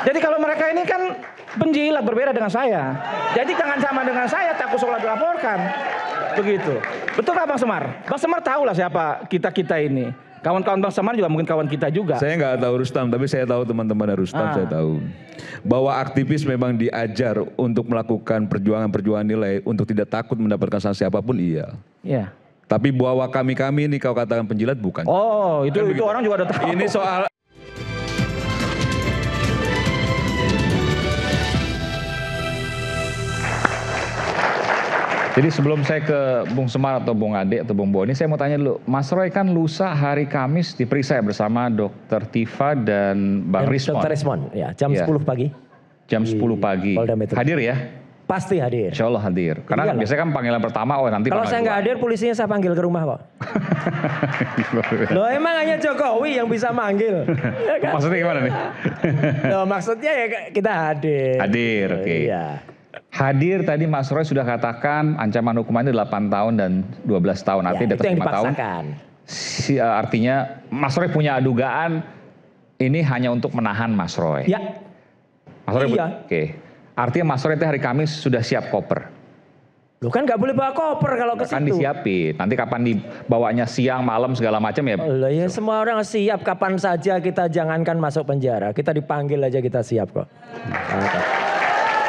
Jadi kalau mereka ini kan penjilat berbeda dengan saya. Jadi jangan sama dengan saya, takut sholat dilaporkan. Begitu. Betul nggak Bang Semar? Bang Semar tahu lah siapa kita ini. Kawan-kawan Bang Semar juga mungkin kawan kita juga. Saya nggak tahu Rustam, tapi saya tahu teman-teman Rustam, saya tahu. Bahwa aktivis memang diajar untuk melakukan perjuangan-perjuangan nilai, untuk tidak takut mendapatkan sanksi apapun, iya. Iya. Tapi bahwa kami ini kau katakan penjilat, bukan. Oh, itu orang juga udah tahu. Ini soal... Jadi sebelum saya ke Bung Semar atau Bung Ade atau Bung Boni, saya mau tanya dulu. Mas Roy kan lusa hari Kamis diperiksa bersama Dr. Tifa dan Bang Rismon. Dr. Rismon, ya, jam 10 pagi. Jam 10 pagi. Hadir ya? Pasti hadir. Insya Allah hadir. Karena kan biasanya kan panggilan pertama, nanti kalau saya nggak hadir, polisinya saya panggil ke rumah kok. Loh emang hanya Jokowi yang bisa manggil. Ya kan? Maksudnya gimana nih? Loh maksudnya ya kita hadir. Hadir, oke. Iya. Hadir tadi Mas Roy sudah katakan ancaman hukumannya 8 tahun dan 12 tahun. Artinya di atas 5 tahun. Artinya Mas Roy punya dugaan ini hanya untuk menahan Mas Roy. Ya. Mas Roy, iya. Oke. Artinya Mas Roy itu hari Kamis sudah siap koper. Loh kan nggak boleh bawa koper kalau ke situ. Kan disiapin. Nanti kapan dibawanya siang, malam segala macam ya. Loh ya semua orang siap kapan saja, kita jangankan masuk penjara. Kita dipanggil aja kita siap kok.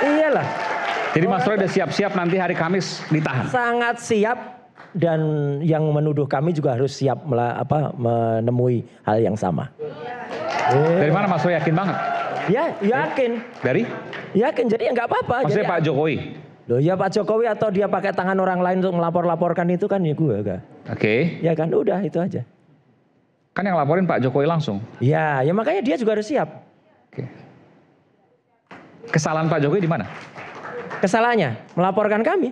Iyalah. Jadi Mas Roy udah siap-siap nanti hari Kamis ditahan? Sangat siap, dan yang menuduh kami juga harus siap menemui hal yang sama. Dari mana Mas Roy yakin banget? Ya yakin. Dari? Yakin, jadi ya nggak apa-apa. Maksudnya jadi, Pak Jokowi? Loh ya Pak Jokowi atau dia pakai tangan orang lain untuk melapor-laporkan itu kan ya gue enggak. Oke. Ya kan udah itu aja. Kan yang laporin Pak Jokowi langsung? Ya makanya dia juga harus siap. Oke. Kesalahan Pak Jokowi di mana? Kesalahannya melaporkan kami.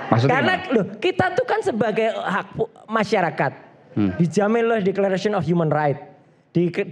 Maksudnya karena loh, kita tuh kan sebagai hak masyarakat dijamin oleh Declaration of Human Rights,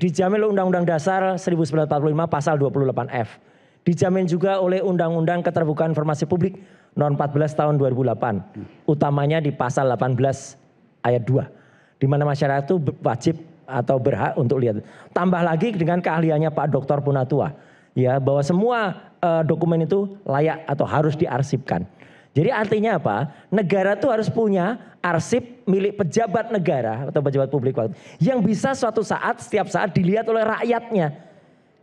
dijamin oleh Undang-Undang Dasar 1945 pasal 28F, dijamin juga oleh Undang-Undang Keterbukaan Informasi Publik Nomor 14 tahun 2008, utamanya di pasal 18 ayat 2, di mana masyarakat itu wajib atau berhak untuk lihat. Tambah lagi dengan keahliannya Pak Dr. Punatua, ya bahwa semua dokumen itu layak atau harus diarsipkan. Jadi artinya apa? Negara tuh harus punya arsip milik pejabat negara atau pejabat publik yang bisa suatu saat, setiap saat dilihat oleh rakyatnya.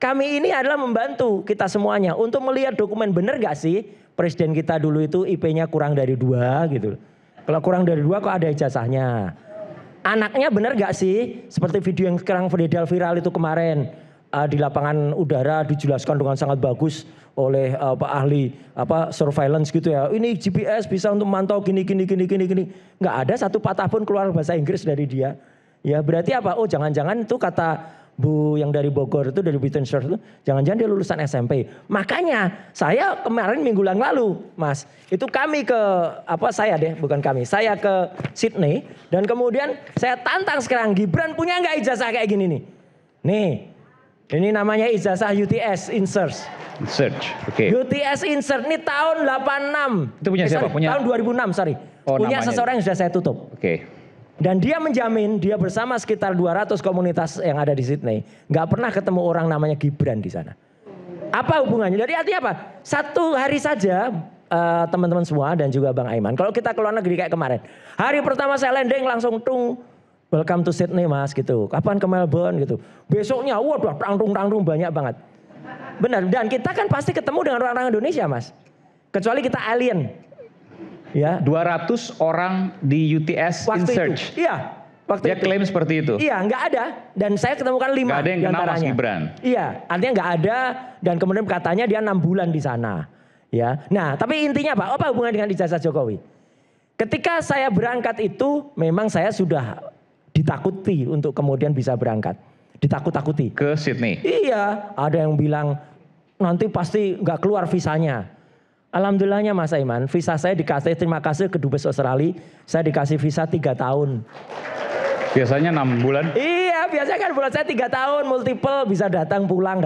Kami ini adalah membantu kita semuanya untuk melihat dokumen benar gak sih presiden kita dulu itu IP-nya kurang dari 2 gitu. Kalau kurang dari 2 kok ada ijazahnya. Anaknya benar gak sih seperti video yang sekarang viral itu kemarin. Di lapangan udara dijelaskan dengan sangat bagus oleh ahli surveillance gitu ya. Ini GPS bisa untuk memantau gini. Nggak ada satu patah pun keluar bahasa Inggris dari dia. Ya berarti apa? Oh jangan-jangan itu kata Bu yang dari Bogor itu, dari Britain Search itu, jangan-jangan dia lulusan SMP. Makanya saya kemarin minggu lalu Mas, itu kami ke saya ke Sydney dan kemudian saya tantang sekarang, Gibran punya nggak ijazah kayak gini nih? Nih. Ini namanya ijazah UTS Insert. Oke. UTS Insert ini tahun 86. Itu punya siapa? Tahun 2006, sorry. Oh, punya namanya. seseorang yang sudah saya tutup. Oke. Dan dia menjamin, dia bersama sekitar 200 komunitas yang ada di Sydney, nggak pernah ketemu orang namanya Gibran di sana. Apa hubungannya? Jadi artinya apa? Satu hari saja teman-teman semua dan juga Bang Aiman, kalau kita ke luar negeri kayak kemarin, hari pertama saya landing langsung welcome to Sydney Mas gitu. Kapan ke Melbourne gitu. Besoknya waduh tangtung banyak banget. Benar, dan kita kan pasti ketemu dengan orang-orang Indonesia Mas. Kecuali kita alien. Ya. 200 orang di UTS waktu Insert. Iya, waktu Dia itu. klaim seperti itu. Iya, nggak ada. Dan saya ketemukan 5 nggak ada yang kenal Mas Gibran. Iya, artinya nggak ada dan kemudian katanya dia 6 bulan di sana. Ya. Nah, tapi intinya apa hubungan dengan ijazah Jokowi? Ketika saya berangkat itu memang saya sudah ditakuti untuk kemudian bisa berangkat. Ditakut-takuti. Ke Sydney? Iya. Ada yang bilang nanti pasti nggak keluar visanya. Alhamdulillahnya Mas Aiman, visa saya dikasih, terima kasih ke Dubes Australia. Saya dikasih visa 3 tahun. Biasanya 6 bulan? Iya, biasanya kan bulan saya 3 tahun, multiple, bisa datang pulang,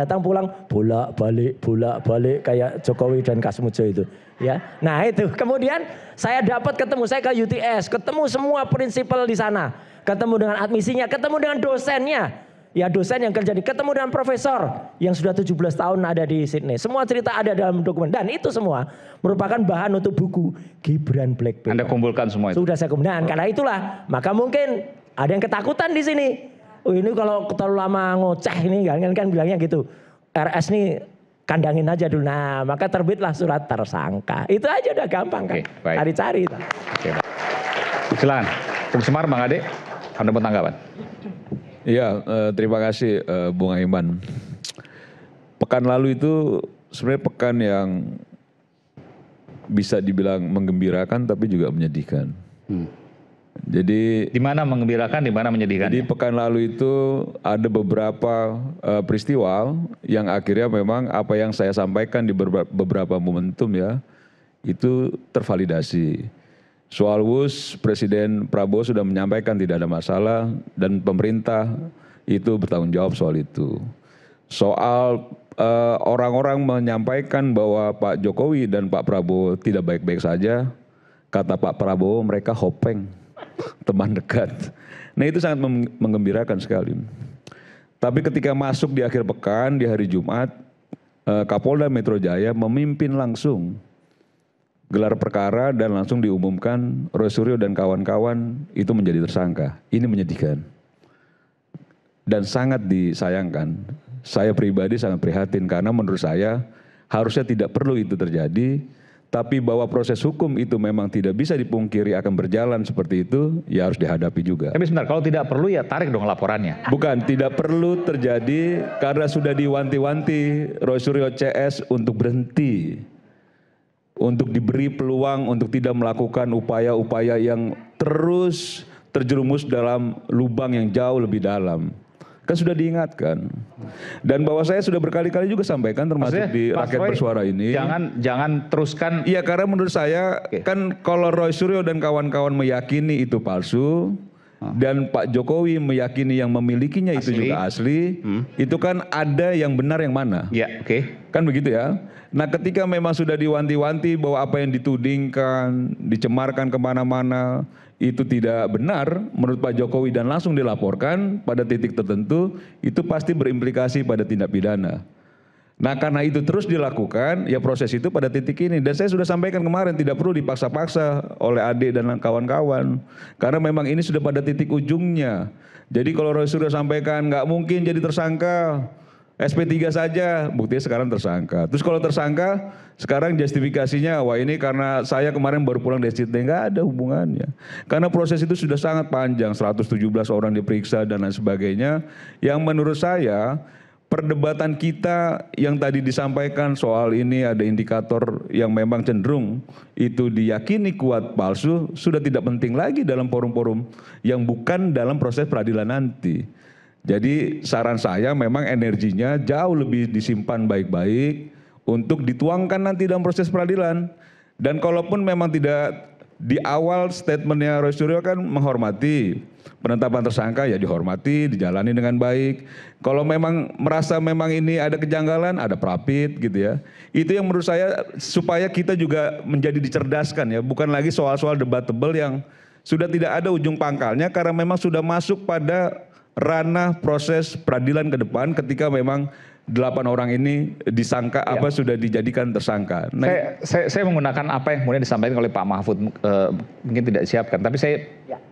bolak-balik kayak Jokowi dan Kasmujo itu. Ya, nah itu. Kemudian saya dapat ketemu, saya ke UTS, ketemu semua prinsipal di sana. Ketemu dengan admisinya, ketemu dengan dosennya. ya dosen yang kerja di, ketemu dengan profesor yang sudah 17 tahun ada di Sydney. Semua cerita ada dalam dokumen dan itu semua merupakan bahan untuk buku Gibran Black Paper. Anda kumpulkan semua itu. Sudah saya kumpulkan. Karena itulah, maka mungkin ada yang ketakutan di sini. Oh ini kalau terlalu lama ngoceh ini kan bilangnya gitu. RS nih kandangin aja dulu. Nah, maka terbitlah surat tersangka. Itu aja udah gampang kan. Cari-cari. Oke, silakan. Bung Semar, Bang Ade, Anda mau tanggapan? Iya, terima kasih Bung Aiman. Pekan lalu itu sebenarnya pekan yang bisa dibilang menggembirakan tapi juga menyedihkan. Jadi di mana menggembirakan, di mana menyedihkan? Jadi pekan lalu itu ada beberapa peristiwa yang akhirnya memang apa yang saya sampaikan di beberapa momentum ya itu tervalidasi. Soal WUS, Presiden Prabowo sudah menyampaikan tidak ada masalah dan pemerintah itu bertanggung jawab soal itu. Soal orang-orang menyampaikan bahwa Pak Jokowi dan Pak Prabowo tidak baik-baik saja, kata Pak Prabowo mereka hopeng, teman dekat. Nah itu sangat menggembirakan sekali. Tapi ketika masuk di akhir pekan, di hari Jumat, Kapolda Metro Jaya memimpin langsung gelar perkara dan langsung diumumkan Roy Suryo dan kawan-kawan itu menjadi tersangka. Ini menyedihkan dan sangat disayangkan. Saya pribadi sangat prihatin karena menurut saya harusnya tidak perlu itu terjadi. Tapi bahwa proses hukum itu memang tidak bisa dipungkiri akan berjalan seperti itu, ya harus dihadapi juga. Tapi sebentar, kalau tidak perlu ya tarik dong laporannya. Bukan, tidak perlu terjadi karena sudah diwanti-wanti Roy Suryo CS untuk berhenti. Untuk diberi peluang untuk tidak melakukan upaya-upaya yang terus terjerumus dalam lubang yang jauh lebih dalam. Kan sudah diingatkan. Dan bahwa saya sudah berkali-kali juga sampaikan termasuk maksudnya, di Rakyat Bersuara ini. Jangan teruskan. Iya karena menurut saya kan kalau Roy Suryo dan kawan-kawan meyakini itu palsu. Dan Pak Jokowi meyakini yang memilikinya itu juga asli. Itu kan ada yang benar yang mana. Ya, oke. Kan begitu ya. Nah ketika memang sudah diwanti-wanti bahwa apa yang ditudingkan, dicemarkan kemana-mana, itu tidak benar menurut Pak Jokowi dan langsung dilaporkan pada titik tertentu, itu pasti berimplikasi pada tindak pidana. Nah karena itu terus dilakukan, ya proses itu pada titik ini. Dan saya sudah sampaikan kemarin, tidak perlu dipaksa-paksa oleh adik dan kawan-kawan. Karena memang ini sudah pada titik ujungnya. Jadi kalau Roy Suryo sampaikan, nggak mungkin jadi tersangka, SP3 saja, buktinya sekarang tersangka. Terus kalau tersangka, sekarang justifikasinya, wah ini karena saya kemarin baru pulang dari Sydney, nggak ada hubungannya. Karena proses itu sudah sangat panjang, 117 orang diperiksa dan lain sebagainya. Yang menurut saya, perdebatan kita yang tadi disampaikan soal ini ada indikator yang memang cenderung itu diyakini kuat palsu, sudah tidak penting lagi dalam forum-forum yang bukan dalam proses peradilan nanti. Jadi saran saya memang energinya jauh lebih disimpan baik-baik untuk dituangkan nanti dalam proses peradilan. Dan kalaupun memang tidak di awal statementnya Roy Suryo kan menghormati penetapan tersangka ya dihormati, dijalani dengan baik. Kalau memang merasa memang ini ada kejanggalan, ada prapit gitu ya. Itu yang menurut saya supaya kita juga menjadi dicerdaskan ya, bukan lagi soal-soal debatable yang sudah tidak ada ujung pangkalnya karena memang sudah masuk pada ranah proses peradilan ke depan ketika memang 8 orang ini disangka sudah dijadikan tersangka. Nah, saya menggunakan apa yang kemudian disampaikan oleh Pak Mahfud mungkin tidak disiapkan, tapi saya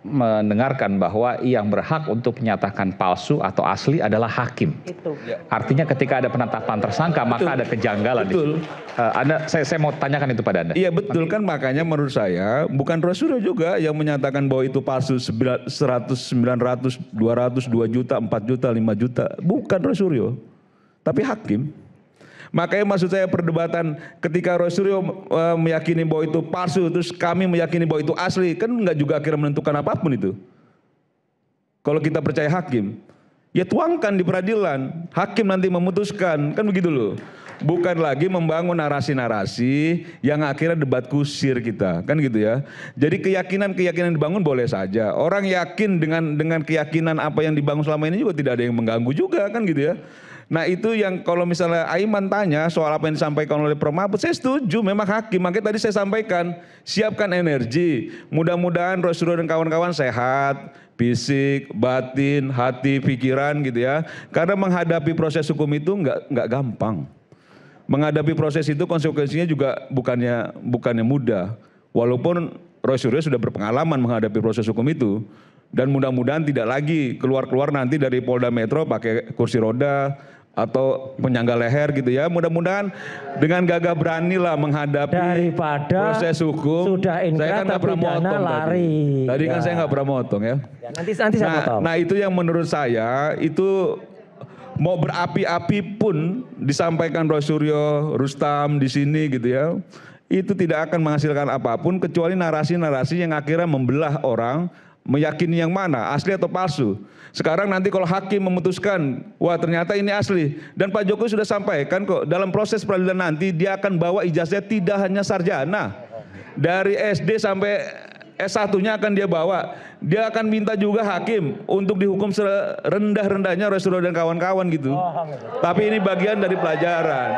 mendengarkan bahwa yang berhak untuk menyatakan palsu atau asli adalah hakim. Itu. Artinya ketika ada penetapan tersangka maka ada kejanggalan. Betul. Saya mau tanyakan itu pada Anda. Iya betul kan, makanya menurut saya bukan Roy Suryo juga yang menyatakan bahwa itu palsu 100, 900, 200, 2 juta, 4 juta, 5 juta. Bukan Roy Suryo. Tapi hakim. Makanya maksud saya perdebatan ketika Roy Suryo meyakini bahwa itu palsu, terus kami meyakini bahwa itu asli, kan nggak juga akhirnya menentukan apapun itu. Kalau kita percaya hakim, ya tuangkan di peradilan, hakim nanti memutuskan, kan begitu loh. Bukan lagi membangun narasi-narasi yang akhirnya debat kusir kita, kan gitu ya. Jadi keyakinan-keyakinan dibangun boleh saja. Orang yakin dengan keyakinan apa yang dibangun selama ini juga tidak ada yang mengganggu juga, kan gitu ya. Nah itu yang kalau misalnya Aiman tanya soal apa yang disampaikan oleh Prof. Mahfud, saya setuju memang hakim. Makanya tadi saya sampaikan, siapkan energi. Mudah-mudahan Roy Suryo dan kawan-kawan sehat, fisik, batin, hati, pikiran gitu ya. Karena menghadapi proses hukum itu nggak gampang. Menghadapi proses itu konsekuensinya juga bukannya mudah. Walaupun Roy Suryo sudah berpengalaman menghadapi proses hukum itu. Dan mudah-mudahan tidak lagi keluar-keluar nanti dari Polda Metro pakai kursi roda atau penyangga leher gitu ya. Mudah-mudahan dengan gagah berani lah menghadapi daripada proses hukum. Sudah inkrah Saya kan nggak pernah motong lari. Tadi kan saya nggak pernah motong ya. Nanti saya potong. Nah itu yang menurut saya itu mau berapi-api pun disampaikan Roy Suryo, Rustam di sini gitu ya. Itu tidak akan menghasilkan apapun kecuali narasi-narasi yang akhirnya membelah orang, meyakini yang mana, asli atau palsu. Sekarang nanti kalau hakim memutuskan, wah ternyata ini asli. Dan Pak Jokowi sudah sampaikan kok, dalam proses peradilan nanti dia akan bawa ijazahnya tidak hanya sarjana. Dari SD sampai S1-nya akan dia bawa. Dia akan minta juga hakim untuk dihukum serendah-rendahnya Roy Suryo dan kawan-kawan gitu. Tapi ini bagian dari pelajaran.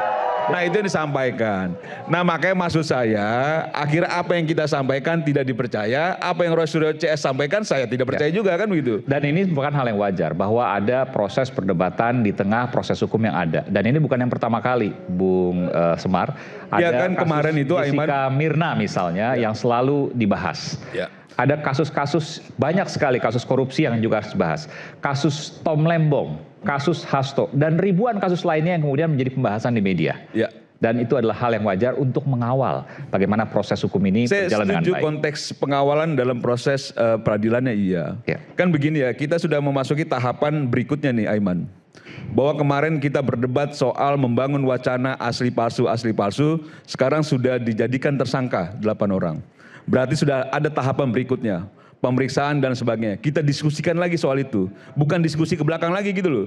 Nah itu yang disampaikan. Nah makanya maksud saya, akhirnya apa yang kita sampaikan tidak dipercaya, apa yang Roy Suryo CS sampaikan saya tidak percaya juga kan begitu. Dan ini bukan hal yang wajar bahwa ada proses perdebatan di tengah proses hukum yang ada. Dan ini bukan yang pertama kali, Bung Semar. Ada ya kan kemarin itu Jessica Mirna misalnya yang selalu dibahas. Ya. Ada kasus-kasus, banyak sekali kasus korupsi yang juga harus dibahas. Kasus Tom Lembong, kasus Hasto, dan ribuan kasus lainnya yang kemudian menjadi pembahasan di media. Ya. Dan itu adalah hal yang wajar untuk mengawal bagaimana proses hukum ini berjalan dengan baik. Saya setuju konteks pengawalan dalam proses peradilannya iya. Ya. Kan begini ya, kita sudah memasuki tahapan berikutnya nih Aiman. Bahwa kemarin kita berdebat soal membangun wacana asli palsu, sekarang sudah dijadikan tersangka 8 orang. Berarti sudah ada tahapan berikutnya, pemeriksaan dan sebagainya. Kita diskusikan lagi soal itu, bukan diskusi ke belakang lagi gitu loh.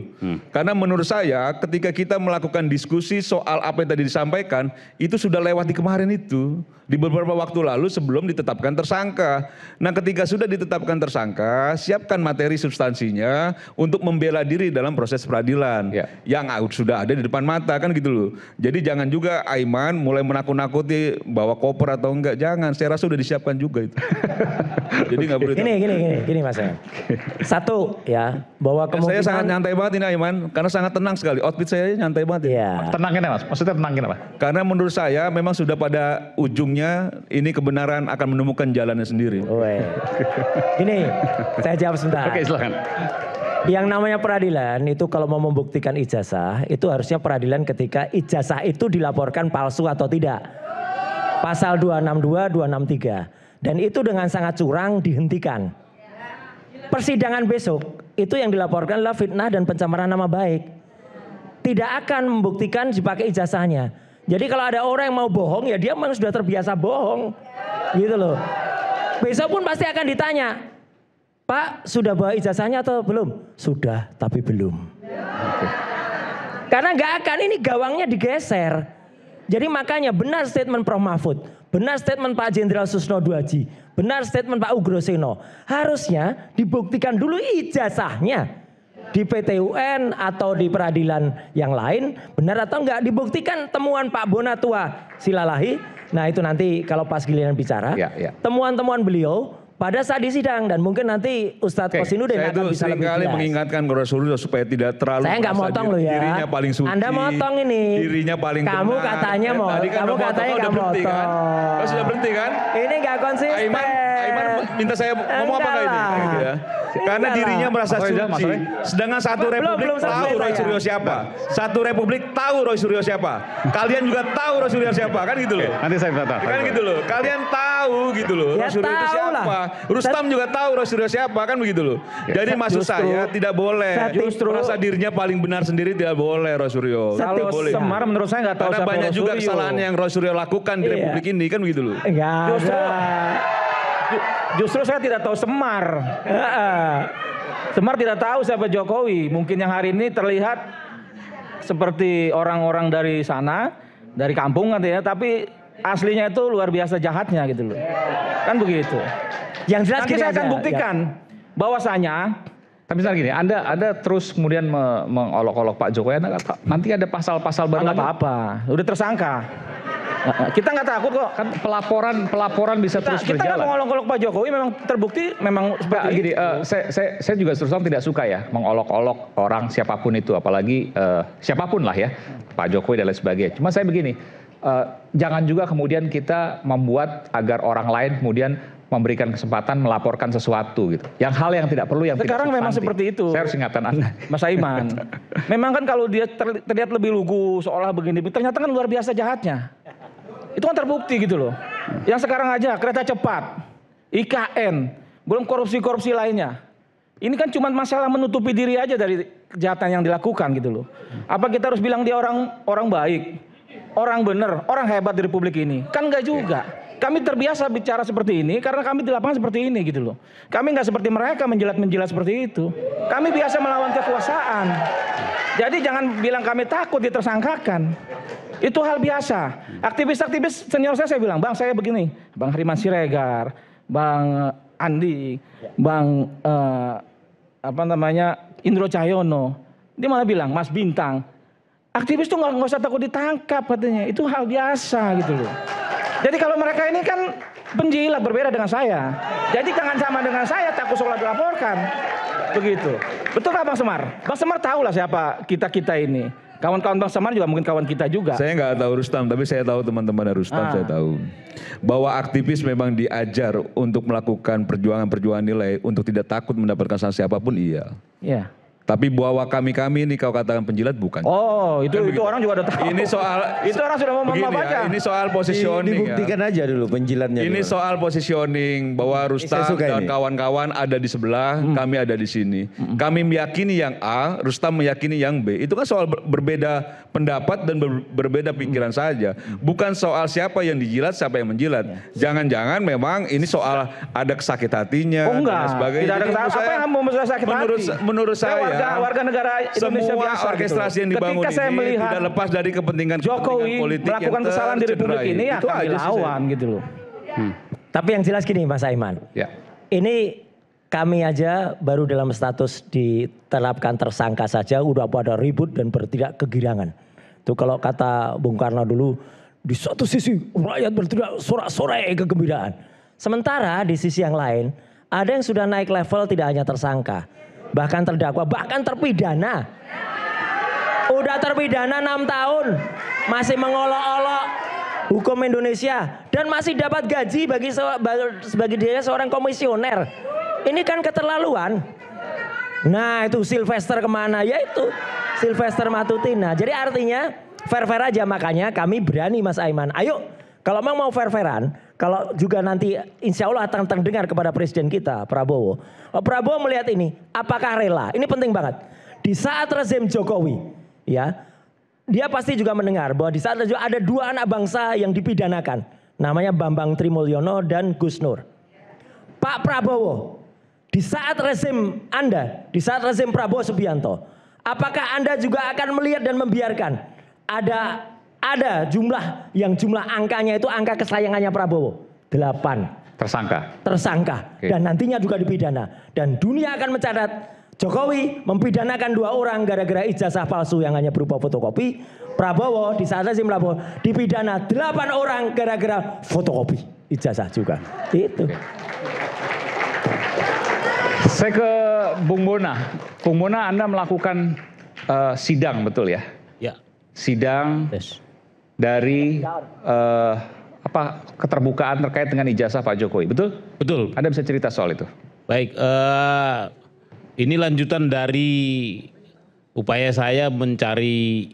Karena menurut saya ketika kita melakukan diskusi soal apa yang tadi disampaikan, itu sudah lewat di kemarin itu. Di beberapa waktu lalu sebelum ditetapkan tersangka. Nah ketika sudah ditetapkan tersangka, siapkan materi substansinya untuk membela diri dalam proses peradilan. Ya. Yang sudah ada di depan mata kan gitu loh. Jadi jangan juga Aiman mulai menakut-nakuti bawa koper atau enggak. Jangan, saya rasa sudah disiapkan juga itu. Jadi nggak perlu. Gini Mas. Satu ya, bahwa kemungkinan. Saya sangat nyantai banget ini Aiman, karena sangat tenang sekali. Outfit saya nyantai banget. Iya. Tenangin ya Mas, maksudnya tenangin apa? Karena menurut saya memang sudah pada ujungnya ini kebenaran akan menemukan jalannya sendiri. Gini, saya jawab sebentar. Oke, silakan. Yang namanya peradilan itu kalau mau membuktikan ijazah, itu harusnya peradilan ketika ijazah itu dilaporkan palsu atau tidak. Pasal 262, 263. Dan itu dengan sangat curang dihentikan. Persidangan besok, itu yang dilaporkan adalah fitnah dan pencemaran nama baik. Tidak akan membuktikan dipakai ijazahnya. Jadi kalau ada orang yang mau bohong, ya dia memang sudah terbiasa bohong. Gitu loh. Besok pun pasti akan ditanya, Pak sudah bawa ijazahnya atau belum? Sudah, tapi belum. Karena nggak akan, ini gawangnya digeser. Jadi makanya benar statement Prof. Mahfud, benar statement Pak Jenderal Susno Duaji, benar statement Pak Ugroseno. Harusnya dibuktikan dulu ijazahnya. Di PT UN atau di peradilan yang lain, benar atau enggak, dibuktikan temuan Pak Bonatua Silalahi. Nah itu nanti kalau pas giliran bicara, temuan-temuan beliau pada saat di sidang, dan mungkin nanti Ustadz Kosinudin akan bisa lebih jelas. Saya itu seringkali mengingatkan ke Rasulullah supaya tidak terlalu saya nggak motong loh ya. Dirinya paling suci. Anda motong ini. Dirinya paling benar. Kamu katanya mau. Tadi kan kamu katanya nggak motong. Kan? Oh, sudah berhenti kan? Ini nggak konsisten. Aiman minta saya ngomong apa nggak ini? Gitu ya. Karena dirinya merasa suci. Sedangkan satu republik tahu Roy Suryo siapa. Satu republik tahu Roy Suryo siapa. Kalian juga tahu Roy Suryo siapa kan gitu loh. Nanti saya minta. Kan gitu loh. Kalian tahu gitu loh. Ya, Roy Suryo itu siapa. Rustam juga tahu Roy Suryo siapa kan begitu loh. Jadi maksud saya tidak boleh. Justru merasa dirinya paling benar sendiri tidak boleh Roy Suryo. Kalau Semar menurut saya nggak tahu karena siapa banyak Roy juga Suryo. kesalahan yang Roy Suryo lakukan di republik ini kan begitu loh. Justru saya tidak tahu Semar. Semar tidak tahu siapa Jokowi. Mungkin yang hari ini terlihat seperti orang-orang dari sana, dari kampung kan ya, tapi aslinya itu luar biasa jahatnya gitu loh. Kan begitu. Yang jelas nanti saya akan buktikan bahwasanya Tapi misalnya gini, Anda terus kemudian mengolok-olok Pak Jokowi, Anda kata, nanti ada pasal-pasal baru. Nggak apa-apa, udah tersangka. Kita nggak takut kok. Kan pelaporan bisa terus kita berjalan. nggak mengolok-olok Pak Jokowi, memang terbukti memang seperti gini, itu. saya juga terus terang tidak suka ya mengolok-olok orang siapapun itu, apalagi siapapun lah ya, Pak Jokowi dan lain sebagainya. Cuma saya begini, jangan juga kemudian kita membuat agar orang lain kemudian memberikan kesempatan melaporkan sesuatu gitu. Yang hal yang tidak perlu, yang sekarang tidak memang seperti itu. Saya harus ingatkan Anda. Mas Aiman, memang kan kalau dia terlihat lebih lugu seolah begini, ternyata kan luar biasa jahatnya. Itu kan terbukti gitu loh. Yang sekarang aja kereta cepat, IKN, belum korupsi-korupsi lainnya. Ini kan cuma masalah menutupi diri aja dari kejahatan yang dilakukan gitu loh. Apa kita harus bilang dia orang baik, orang bener, orang hebat di Republik ini? Kan enggak juga. Kami terbiasa bicara seperti ini karena kami di lapangan seperti ini gitu loh. Kami nggak seperti mereka menjilat-menjilat seperti itu. Kami biasa melawan kekuasaan. Jadi jangan bilang kami takut ditersangkakan. Itu hal biasa. Aktivis-aktivis senior saya bilang, Bang saya begini, Bang Hariman Siregar, Bang Andi, Bang Indro Cahyono. Dia malah bilang, Mas Bintang, aktivis tuh nggak usah takut ditangkap katanya. Itu hal biasa gitu loh. Jadi kalau mereka ini kan penjilat berbeda dengan saya. Jadi jangan sama dengan saya takut seolah dilaporkan. Begitu. Betul nggak Bang Semar? Bang Semar tahu lah siapa kita ini. Kawan-kawan Bang Semar juga mungkin kawan kita juga. Saya nggak tahu Rustam, tapi saya tahu teman-teman Rustam, saya tahu. Bahwa aktivis memang diajar untuk melakukan perjuangan-perjuangan nilai, untuk tidak takut mendapatkan sanksi apapun, iya. Iya. Tapi bahwa kami ini kau katakan penjilat bukan. Oh, itu orang juga udah tahu. Ini soal itu orang sudah mau baca. Ini soal positioning. Dibuktikan aja dulu penjilatnya. Ini soal positioning bahwa Rustam dan kawan-kawan ada di sebelah, kami ada di sini. Kami meyakini yang A, Rustam meyakini yang B. Itu kan soal berbeda pendapat dan berbeda pikiran saja. Bukan soal siapa yang dijilat, siapa yang menjilat. Jangan-jangan memang ini soal ada kesakit hatinya dan sebagainya. Tidak ada apa yang mau sakit hati. Menurut saya warga negara Indonesia semua biasa orkestrasi gitu. yang dibangun Ketika saya ini melihat tidak lepas dari kepentingan Jokowi politik melakukan yang kesalahan di Republik ini ya itu kami aja lawan gitu loh. Tapi yang jelas gini Mas Aiman. Ya. Ini kami aja baru dalam status diterapkan tersangka saja udah pada ribut dan bertindak kegirangan. Tuh kalau kata Bung Karno dulu, di satu sisi rakyat berteriak sorak-sorai kegembiraan. Sementara di sisi yang lain ada yang sudah naik level tidak hanya tersangka, bahkan terdakwa, bahkan terpidana. Udah terpidana 6 tahun, masih mengolok-olok hukum Indonesia dan masih dapat gaji sebagai dia seorang komisioner. Ini kan keterlaluan. Nah itu Sylvester kemana? Ya itu Sylvester Matutina. Jadi artinya fair-fair aja, makanya kami berani Mas Aiman. Ayo kalau memang mau fair-fairan, kalau juga nanti insya Allah akan terdengar kepada presiden kita Prabowo. Prabowo melihat ini, apakah rela? Ini penting banget. Di saat rezim Jokowi, ya, dia pasti juga mendengar bahwa di saat itu ada 2 anak bangsa yang dipidanakan. Namanya Bambang Trimulyono dan Gus Nur. Pak Prabowo, di saat rezim Anda, di saat rezim Prabowo Subianto, apakah Anda juga akan melihat dan membiarkan ada jumlah angkanya itu angka kesayangannya Prabowo 8 tersangka okay. Dan nantinya juga dipidana dan dunia akan mencatat Jokowi mempidanakan 2 orang gara-gara ijazah palsu yang hanya berupa fotokopi. Prabowo di saat rezim Prabowo dipidana 8 orang gara-gara fotokopi ijazah juga. Itu. Okay. Saya ke Bung Bona. Bung Bona, Anda melakukan sidang betul ya? Ya. Sidang dari keterbukaan terkait dengan ijazah Pak Jokowi, betul? Betul. Anda bisa cerita soal itu? Baik, ini lanjutan dari upaya saya mencari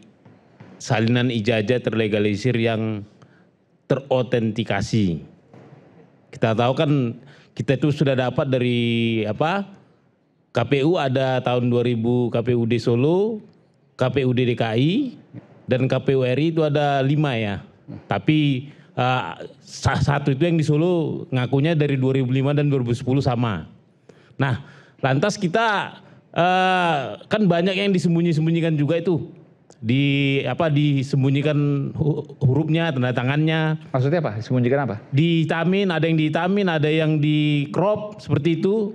salinan ijazah terlegalisir yang terautentikasi. Kita tahu kan kita itu sudah dapat dari KPU ada tahun 2000 KPUD Solo, KPUD DKI, dan KPU RI itu ada 5 ya. Tapi satu itu yang di Solo ngakunya dari 2005 dan 2010 sama. Nah, lantas kita kan banyak yang disembunyi-sembunyikan juga itu. disembunyikan hurufnya, tanda tangannya. Maksudnya apa? Disembunyikan apa? Dihitamin, ada yang dihitamin, ada yang di crop seperti itu.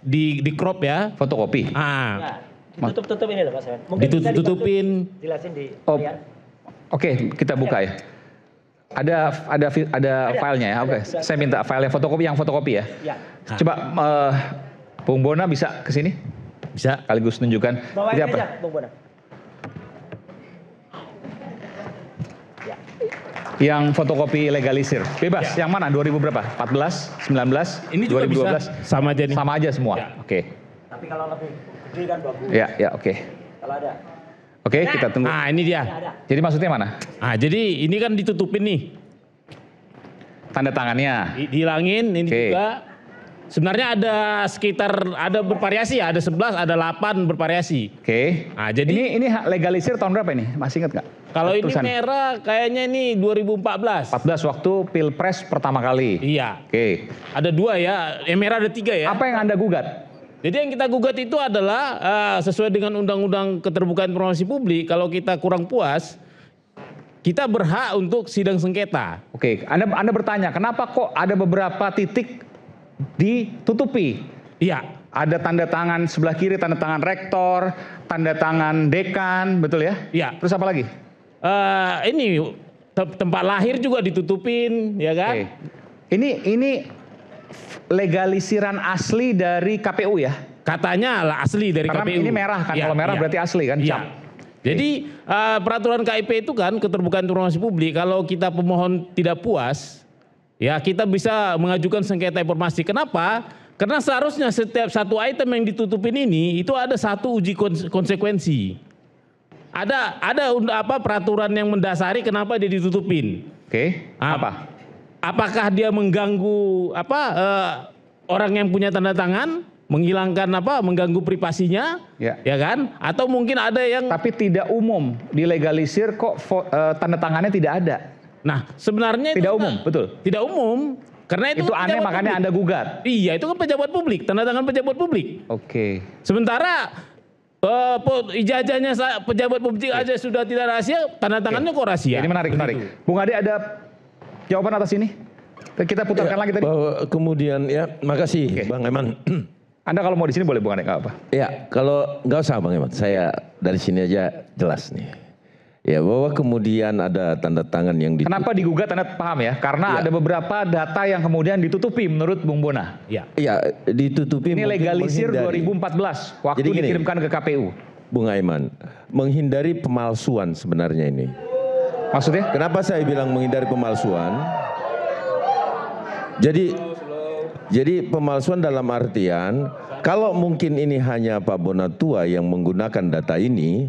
Di crop ya. Fotokopi. Ah. Tutup ini loh Pak Seven. Mungkin bisa Ditutupin. jelasin di layar. Oke, kita buka ya. Ada filenya ya. Oke, saya minta filenya yang fotokopi ya. Ya. Coba Bung Bona bisa ke sini? Bisa. Sekaligus tunjukkan. Bawain Ini apa? aja Bung Bona. Yang fotokopi legalisir. Bebas. Yang mana? 2000 berapa? 14, 19, Ini juga 2012. bisa sama aja nih. Sama aja semua. Ya. Oke. Tapi kalau lebih gede kan bagus. Ya, oke. Kalau ada. Oke, kita tunggu. Nah, ini dia. Ada. Jadi maksudnya mana? Ah, jadi ini kan ditutupin nih. Tanda tangannya. Dihilangin ini Oke. juga. Sebenarnya ada bervariasi ya, ada 11, ada 8 bervariasi. Oke. Nah, jadi Ini legalisir tahun berapa ini? Masih ingat nggak? kalau ini Tulisan. merah kayaknya ini 2014. 14 waktu Pilpres pertama kali. Iya. Oke. Ada 2 ya, yang merah ada 3 ya. Apa yang Anda gugat? Jadi yang kita gugat itu adalah sesuai dengan Undang-Undang Keterbukaan Informasi Publik, kalau kita kurang puas, kita berhak untuk sidang sengketa. Oke, Anda bertanya, kenapa kok ada beberapa titik ditutupi? Iya. Ada tanda tangan sebelah kiri, tanda tangan rektor, tanda tangan dekan, betul ya? Iya. Terus apa lagi? Ini tempat lahir juga ditutupin, ya kan? Oke. Ini legalisiran asli dari KPU ya? Katanya lah asli dari Karena KPU. ini merah kan, Iya, kalau merah iya. berarti asli kan? Iya. Cap. Jadi peraturan KIP itu kan keterbukaan informasi publik, kalau kita pemohon tidak puas, ya kita bisa mengajukan sengketa informasi. Kenapa? Karena seharusnya setiap satu item yang ditutupin ini itu ada satu uji konsekuensi. Ada peraturan yang mendasari kenapa dia ditutupin. Oke, apa? Apakah dia mengganggu orang yang punya tanda tangan, mengganggu privasinya, ya kan? Atau mungkin ada yang Tapi tidak umum, dilegalisir kok tanda tangannya tidak ada. Nah, sebenarnya Tidak itu umum, betul. Tidak umum. Karena itu kan aneh pejabat makanya publik. Anda gugat. Iya, itu kan pejabat publik, tanda tangan pejabat publik. Oke. Sementara ijazahnya pejabat publik aja sudah tidak rahasia, tanda tangannya kok rahasia. Ini menarik. Bung Ade ada jawaban atas ini? Kita putarkan lagi tadi. Bahwa kemudian ya, makasih Bang Eman. Anda kalau mau di sini boleh Bung Ade, nggak apa. Ya, kalau nggak usah Bang Eman, saya dari sini aja jelas nih. Ya, bahwa kemudian ada tanda tangan yang ditutup. Kenapa digugat Anda paham ya? Karena ada beberapa data yang kemudian ditutupi menurut Bung Bona. Iya. Iya, ditutupi. Ini mungkin legalisir menghindari. 2014 waktu Jadi gini, dikirimkan ke KPU. Bung Aiman, menghindari pemalsuan sebenarnya ini. Maksudnya? Kenapa saya bilang menghindari pemalsuan? Jadi pemalsuan dalam artian kalau mungkin ini hanya Pak Bonatua yang menggunakan data ini,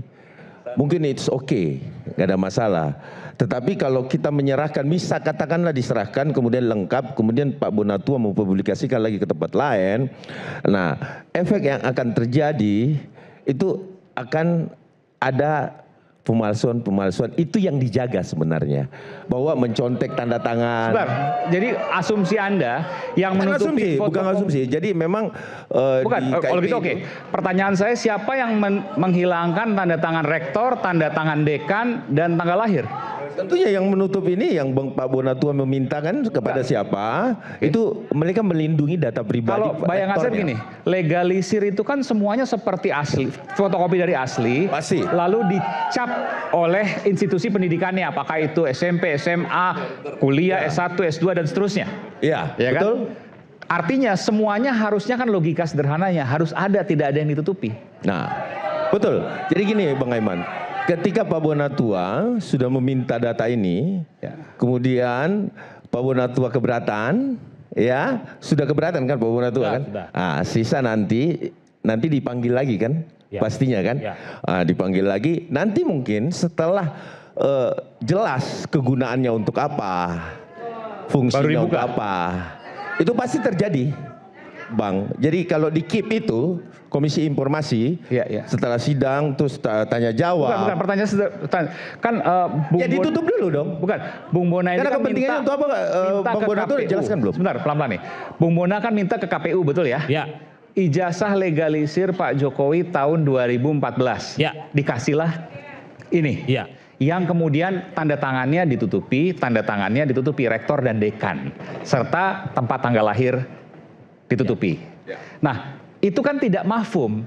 mungkin it's okay, nggak ada masalah. Tetapi kalau kita menyerahkan, bisa katakanlah diserahkan, kemudian lengkap, kemudian Pak Bonatua mempublikasikan lagi ke tempat lain. Nah, efek yang akan terjadi itu akan ada pemalsuan itu yang dijaga sebenarnya, bahwa mencontek tanda tangan. Sebentar, jadi asumsi Anda yang menutupi Bukan asumsi. Jadi memang bukan, di kalau KIP gitu oke. Pertanyaan saya, siapa yang menghilangkan tanda tangan rektor, tanda tangan dekan, dan tanggal lahir? Tentunya yang menutup ini yang Pak Bonatua memintakan kepada siapa, itu mereka melindungi data pribadi. Kalau bayangan saya begini, legalisir itu kan semuanya seperti asli, fotokopi dari asli, Pasti. lalu dicap oleh institusi pendidikannya, apakah itu SMP, SMA, kuliah, S1, S2 dan seterusnya. Iya, Ya betul. kan? Artinya semuanya harusnya kan logika sederhananya harus ada, tidak ada yang ditutupi. Nah, betul. Jadi gini Bang Aiman, ketika Pak Bonatua sudah meminta data ini, kemudian Pak Bonatua keberatan, ya sudah keberatan kan Pak Bonatua kan? Sudah. Ah, sisa nanti dipanggil lagi kan? Ya. Pastinya kan? Ya. Ah, dipanggil lagi. Nanti mungkin setelah jelas kegunaannya untuk apa, fungsinya untuk apa, itu pasti terjadi, Bang. Jadi kalau di KIP itu Komisi Informasi, setelah sidang terus tanya jawab. Bukan pertanyaan kan Bung Ya ditutup dulu dong. Bukan, Bung Bona ini Karena kan kepentingannya minta untuk apa, Bang Bona tuh jelaskan belum? Sebentar, pelan-pelan nih. Bung Bona kan minta ke KPU, betul ya? Ya. Ijazah legalisir Pak Jokowi tahun 2014. Ya. Dikasihlah Ini. Iya. Yang kemudian tanda tangannya ditutupi rektor dan dekan serta tempat tanggal lahir ditutupi. Nah, itu kan tidak mafhum.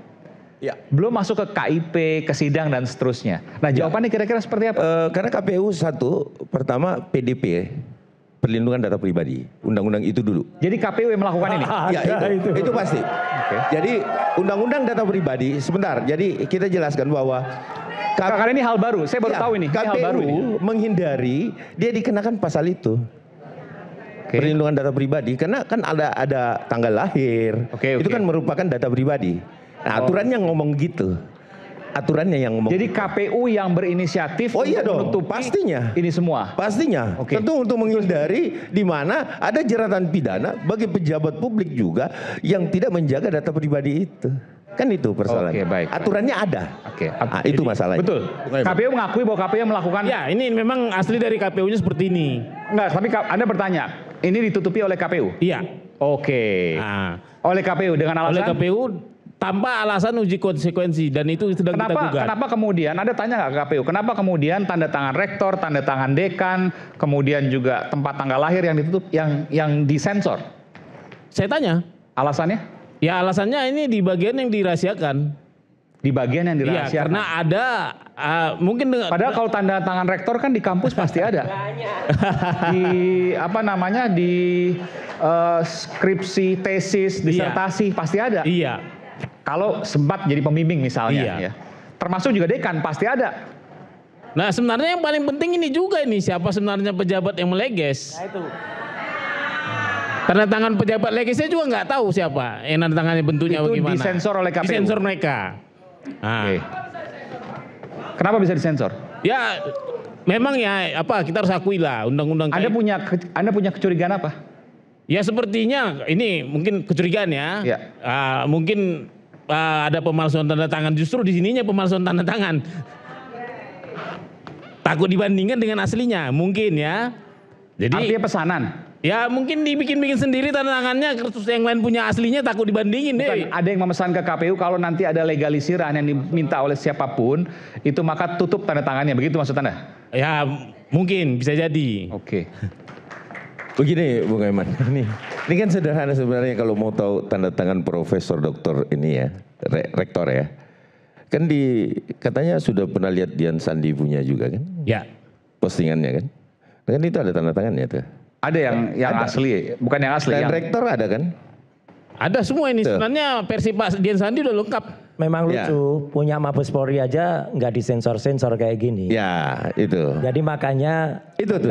Ya. Belum masuk ke KIP, ke sidang dan seterusnya. Nah, jawabannya kira-kira seperti apa? Karena KPU pertama PDP, perlindungan data pribadi, undang-undang itu dulu. Jadi KPU yang melakukan ini. Ya itu pasti. Jadi undang-undang data pribadi, sebentar. Jadi kita jelaskan bahwa Karena ini hal baru, saya baru tahu ini. Ini hal baru ini. KPU menghindari dia dikenakan pasal itu. Perlindungan data pribadi karena kan ada tanggal lahir. Itu kan merupakan data pribadi. Nah, aturannya ngomong gitu. Aturannya yang ngomong. Jadi KPU yang berinisiatif menutupi pastinya. Ini semua. Pastinya. Tentu untuk menghindari di mana ada jeratan pidana bagi pejabat publik juga yang tidak menjaga data pribadi itu. Kan itu persoalannya. Baik. Aturannya ada. Itu masalahnya. Betul. KPU mengakui bahwa KPU melakukan. Ya, ini memang asli dari KPU-nya seperti ini. Enggak, tapi Anda bertanya, ini ditutupi oleh KPU? Iya. Nah. Oleh KPU dengan alasan? Oleh KPU tanpa alasan uji konsekuensi dan itu sedang kita gugat. Kenapa kemudian, Anda tanya nggak ke KPU, kenapa kemudian tanda tangan rektor, tanda tangan dekan, kemudian juga tempat tanggal lahir yang ditutup, yang disensor? Saya tanya. Alasannya? Ya alasannya ini di bagian yang dirahasiakan. Di bagian yang dirahasiakan? Iya, karena ada mungkin dengan. Padahal kalau tanda tangan rektor kan di kampus pasti ada. Di skripsi, tesis, disertasi pasti ada. Iya. Kalau sempat jadi pembimbing misalnya. Ya. Termasuk juga dekan pasti ada. Nah sebenarnya yang paling penting ini juga siapa sebenarnya pejabat yang meleges. Nah itu. Tanda tangan pejabat legesnya juga nggak tahu siapa yang tanda tangannya bentuknya itu bagaimana. Disensor oleh KPU. Disensor mereka. Kenapa bisa disensor? Ya memang kita harus akui lah undang-undang. Anda punya kecurigaan apa? Ya sepertinya ini mungkin kecurigaan ya. Mungkin ada pemalsuan tanda tangan, justru di sininya pemalsuan tanda tangan. Takut dibandingkan dengan aslinya, mungkin ya. Jadi artinya pesanan. Ya mungkin dibikin-bikin sendiri tanda tangannya, terus yang lain punya aslinya takut dibandingin deh. Ada yang memesan ke KPU kalau nanti ada legalisiran yang diminta oleh siapapun, itu maka tutup tanda tangannya, begitu maksud Anda? Ya mungkin bisa jadi. Begini Bung Aiman, ini kan sederhana sebenarnya kalau mau tahu tanda tangan profesor doktor ini ya, rektor ya. Kan katanya sudah pernah lihat Dian Sandi punya juga kan? Ya. Postingannya kan? Kan itu ada tanda tangannya tuh. Ada yang asli, bukan yang asli. Dan rektor ada kan? Ada semua ini. Sebenarnya versi Pak Dian Sandi udah lengkap. Memang lucu, punya Mabes Polri aja nggak disensor-sensor kayak gini. Ya itu. Jadi makanya. Itu tuh,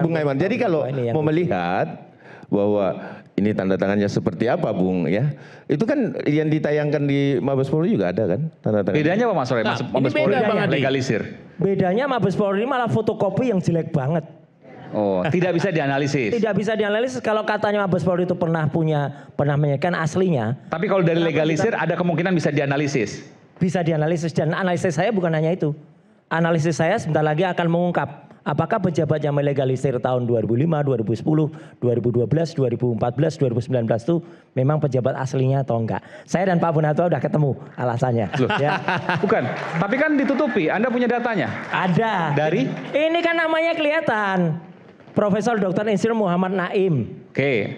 Bung Aiman. Jadi kalau mau melihat bahwa ini tanda tangannya seperti apa Bung ya. Itu kan yang ditayangkan di Mabes Polri juga ada kan tanda tangan. Bedanya apa Mas Roy? Mabes Polri legalisir. Bedanya Mabes Polri malah fotokopi yang jelek banget. Tidak bisa dianalisis. Tidak bisa dianalisis kalau katanya Mabes Polri itu pernah menyampaikan aslinya. Tapi kalau dari legalisir ada kemungkinan bisa dianalisis. Bisa dianalisis dan analisis saya bukan hanya itu. Analisis saya sebentar lagi akan mengungkap apakah pejabat yang melegalisir tahun 2005, 2010, 2012, 2014, 2019 itu memang pejabat aslinya atau enggak. Saya dan Pak Bonato udah ketemu alasannya. Ya. Bukan, tapi kan ditutupi. Anda punya datanya? Ada. Dari? Ini kan namanya kelihatan. Profesor Dr. Insinyur Muhammad Naim.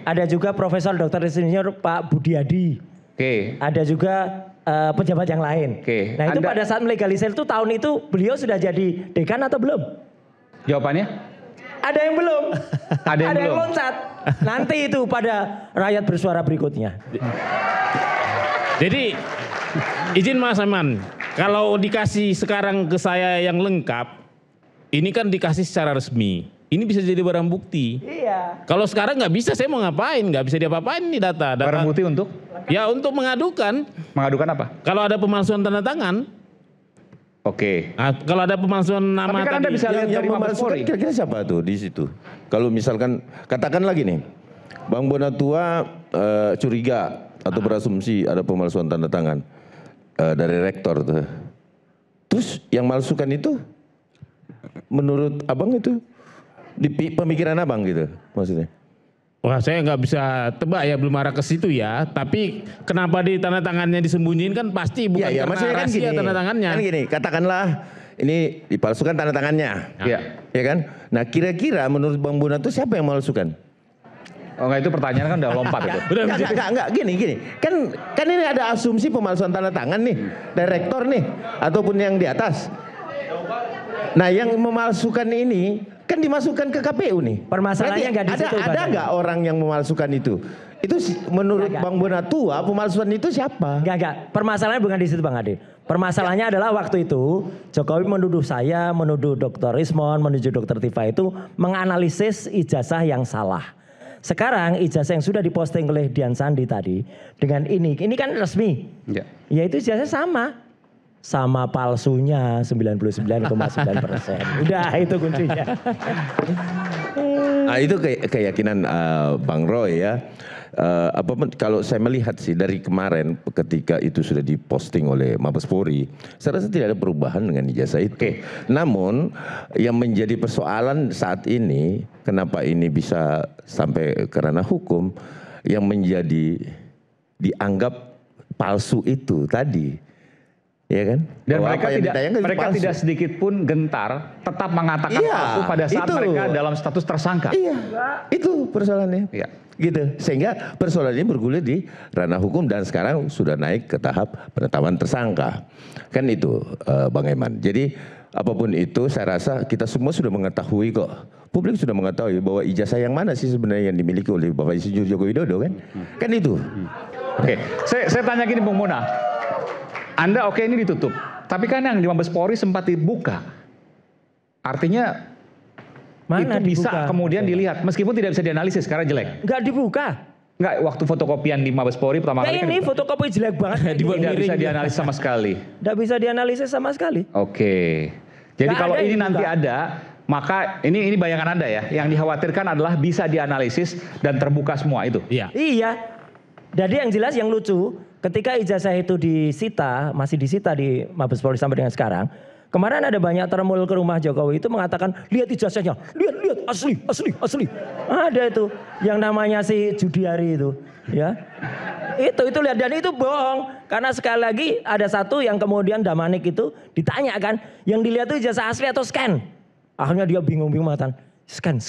Ada juga Profesor Dr. Insinyur Pak Budiadi. Ada juga pejabat yang lain. Nah itu pada saat melegalisir itu tahun itu beliau sudah jadi dekan atau belum? Jawabannya? Ada yang belum. Ada yang loncat. Nanti itu pada rakyat bersuara berikutnya. Jadi izin Mas Aiman, kalau dikasih sekarang ke saya yang lengkap, ini kan dikasih secara resmi. Ini bisa jadi barang bukti. Iya. Kalau sekarang nggak bisa, saya mau ngapain? Nggak bisa diapa-apain nih data. Barang bukti untuk? Ya untuk mengadukan. Mengadukan apa? Kalau ada pemalsuan tanda tangan. Nah, kalau ada pemalsuan nama. Tapi kan Anda bisa lihat yang dari Mabes Polri. Kira-kira siapa tuh di situ? Kalau misalkan katakan lagi nih, Bang Bonatua curiga atau berasumsi ada pemalsuan tanda tangan dari rektor tuh. Terus yang malsukan itu menurut abang itu di pemikiran abang gitu maksudnya? Wah saya nggak bisa tebak ya, belum arah ke situ ya. Tapi kenapa di tanda tangannya disembunyiin kan pasti bukan karena rahasia tanda tangannya. Kan gini, katakanlah ini dipalsukan tanda tangannya. Iya. Ya kan? Nah, kira-kira menurut Bang Bonatua siapa yang memalsukan? Oh enggak, itu pertanyaan kan udah lompat itu. Enggak, gini. Kan ini ada asumsi pemalsuan tanda tangan nih, direktor nih, ataupun yang di atas. Nah, yang memalsukan ini kan dimasukkan ke KPU nih. Permasalahannya nggak di situ. Ada nggak orang yang memalsukan itu? Itu menurut Bang Bonatua pemalsuan itu siapa? Enggak. Permasalahannya bukan di situ Bang Ade. Permasalahannya adalah waktu itu Jokowi menuduh saya, menuduh Dr. Ismon, menuduh Dr. Tifa itu menganalisis ijazah yang salah. Sekarang ijazah yang sudah diposting oleh Dian Sandi tadi dengan ini kan resmi. Ya. Ya itu ijazah sama palsunya 99,9%. Udah itu kuncinya. Nah, itu keyakinan Bang Roy ya. Kalau saya melihat sih dari kemarin ketika itu sudah diposting oleh Mabes Polri, saya rasa tidak ada perubahan dengan ijazah itu. Namun yang menjadi persoalan saat ini, kenapa ini bisa sampai ke ranah hukum, yang menjadi dianggap palsu itu tadi, ya kan? Dan bahwa mereka tidak sedikit pun gentar tetap mengatakan palsu pada saat mereka dalam status tersangka. Iya, itu persoalannya. Iya. Gitu, sehingga persoalan ini bergulir di ranah hukum dan sekarang sudah naik ke tahap penetapan tersangka. Kan itu Bang Eman. Jadi apapun itu saya rasa kita semua sudah mengetahui kok. Publik sudah mengetahui bahwa ijazah yang mana sih sebenarnya yang dimiliki oleh Bapak Insinyur Joko Widodo kan. Kan itu. Oke, saya tanya gini Bung Mona. Anda oke ini ditutup, tapi kan yang di Mabes Polri sempat dibuka. Artinya Mana itu bisa dibuka? kemudian dilihat meskipun tidak bisa dianalisis karena jelek. Enggak dibuka. Enggak, waktu fotokopian di Mabes Polri pertama kali Kayak ini fotokopi jelek banget. tidak bisa dianalisis sama sekali. Enggak bisa dianalisis sama sekali. Oke. Jadi Nggak kalau ada ini yang nanti dibuka. ada, maka ini bayangan Anda ya. Yang dikhawatirkan adalah bisa dianalisis dan terbuka semua itu. Iya. Iya. Jadi yang jelas yang lucu, ketika ijazah itu disita, masih disita di Mabes Polri sampai dengan sekarang. Kemarin ada banyak termul ke rumah Jokowi itu mengatakan, lihat ijazahnya, lihat asli. Ada itu yang namanya si Judiari itu, ya. Itu lihat, dan itu bohong. Karena sekali lagi ada satu yang kemudian Damanik itu ditanya kan, yang dilihat itu ijazah asli atau scan. Akhirnya dia bingung-bingung mengatakan, scan.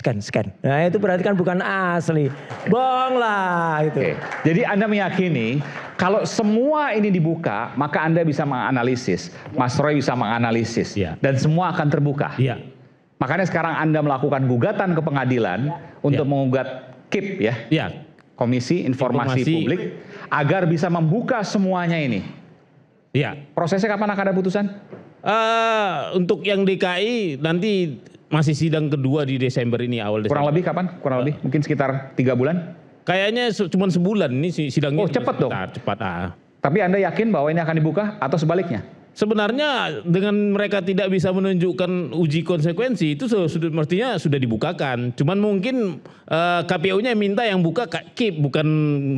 Nah itu berarti kan bukan asli. Bohong lah itu. Oke. Jadi Anda meyakini kalau semua ini dibuka, maka Anda bisa menganalisis. Mas Roy bisa menganalisis. Iya. Dan semua akan terbuka. Iya. Makanya sekarang Anda melakukan gugatan ke pengadilan untuk mengugat KIP ya. Iya. Komisi Informasi Publik. Agar bisa membuka semuanya ini. Iya. Prosesnya kapan akan ada putusan? Untuk yang DKI nanti masih sidang kedua di Desember ini, awal Desember. Kurang lebih kapan? Kurang lebih mungkin sekitar 3 bulan? Kayaknya cuma sebulan ini sidangnya. Oh, cepat dong. Cepat. Tapi Anda yakin bahwa ini akan dibuka atau sebaliknya? Sebenarnya dengan mereka tidak bisa menunjukkan uji konsekuensi itu mestinya sudah dibukakan. Cuman mungkin KPU-nya minta yang buka KIP bukan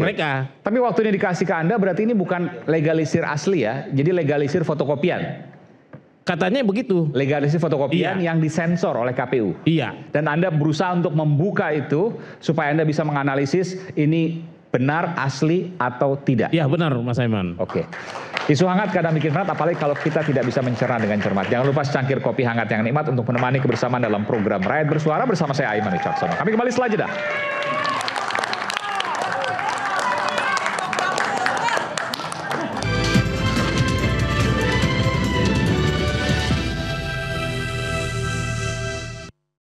mereka. Tapi waktu ini dikasih ke Anda berarti ini bukan legalisir asli ya. Jadi legalisir fotokopian. Katanya begitu. Legalisir fotokopian Iya. yang disensor oleh KPU. Iya. Dan Anda berusaha untuk membuka itu supaya Anda bisa menganalisis ini benar, asli atau tidak. Iya benar Mas Aiman. Oke. Isu hangat kadang bikin berat, apalagi kalau kita tidak bisa mencerna dengan cermat. Jangan lupa secangkir kopi hangat yang nikmat untuk menemani kebersamaan dalam program Rakyat Bersuara bersama saya Aiman Wicaksono. Kami kembali setelah jeda.